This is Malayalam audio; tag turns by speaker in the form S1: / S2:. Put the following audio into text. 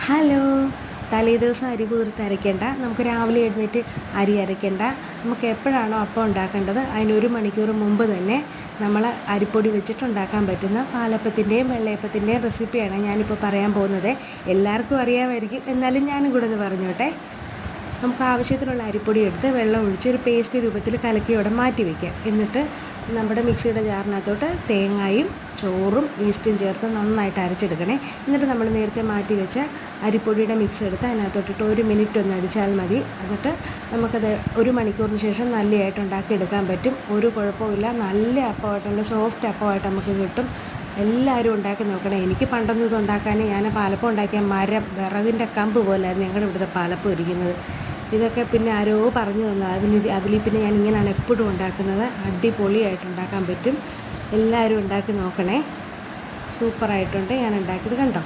S1: ഹലോ. തലേ ദിവസം അരി കുതിർത്ത് അരയ്ക്കേണ്ട, നമുക്ക് രാവിലെ എഴുന്നേറ്റ് അരി അരയ്ക്കേണ്ട, നമുക്ക് എപ്പോഴാണോ അപ്പം ഉണ്ടാക്കേണ്ടത് അതിന് 1 മണിക്കൂർ മുമ്പ് തന്നെ നമ്മൾ അരിപ്പൊടി വെച്ചിട്ട് ഉണ്ടാക്കാൻ പറ്റുന്ന പാലപ്പത്തിൻ്റെയും വെള്ളയപ്പത്തിൻ്റെയും റെസിപ്പിയാണ് ഞാനിപ്പോൾ പറയാൻ പോകുന്നത്. എല്ലാവർക്കും അറിയാമായിരിക്കും, എന്നാലും ഞാനും കൂടെ ഒന്ന് പറഞ്ഞോട്ടെ. നമുക്ക് ആവശ്യത്തിനുള്ള അരിപ്പൊടി എടുത്ത് വെള്ളം ഒഴിച്ച് ഒരു പേസ്റ്റ് രൂപത്തിൽ കലക്കി അവിടെ മാറ്റി വയ്ക്കാം. എന്നിട്ട് നമ്മുടെ മിക്സിയുടെ ജാറിനകത്തോട്ട് തേങ്ങയും ചോറും ഈസ്റ്റും ചേർത്ത് നന്നായിട്ട് അരച്ചെടുക്കണേ. എന്നിട്ട് നമ്മൾ നേരത്തെ മാറ്റി വെച്ച അരിപ്പൊടിയുടെ മിക്സ് എടുത്ത് അതിനകത്തോട്ടിട്ട് 1 മിനിറ്റ് ഒന്ന് അടിച്ചാൽ മതി. എന്നിട്ട് നമുക്കത് 1 മണിക്കൂറിന് ശേഷം നല്ലതായിട്ട് ഉണ്ടാക്കിയെടുക്കാൻ പറ്റും. ഒരു കുഴപ്പമില്ല, നല്ല അപ്പമായിട്ട്, സോഫ്റ്റ് അപ്പമായിട്ട് നമുക്ക് കിട്ടും. എല്ലാവരും ഉണ്ടാക്കി നോക്കണേ. എനിക്ക് പണ്ടൊന്നും ഇത് ഉണ്ടാക്കാൻ, ഞാൻ പാലപ്പം ഉണ്ടാക്കിയ വിറകിൻ്റെ കമ്പ് പോലായിരുന്നു ഞങ്ങളുടെ ഇവിടുത്തെ പാലപ്പം ഇരിക്കുന്നത്. ഇതൊക്കെ പിന്നെ ആരോ പറഞ്ഞു തന്നത്. പിന്നെ ഞാൻ ഇങ്ങനെയാണ് എപ്പോഴും ഉണ്ടാക്കുന്നത്. അടിപൊളിയായിട്ട് ഉണ്ടാക്കാൻ പറ്റും. എല്ലാവരും ഉണ്ടാക്കി നോക്കണേ. സൂപ്പറായിട്ടുണ്ട് ഞാൻ ഉണ്ടാക്കിയത്, കണ്ടോ.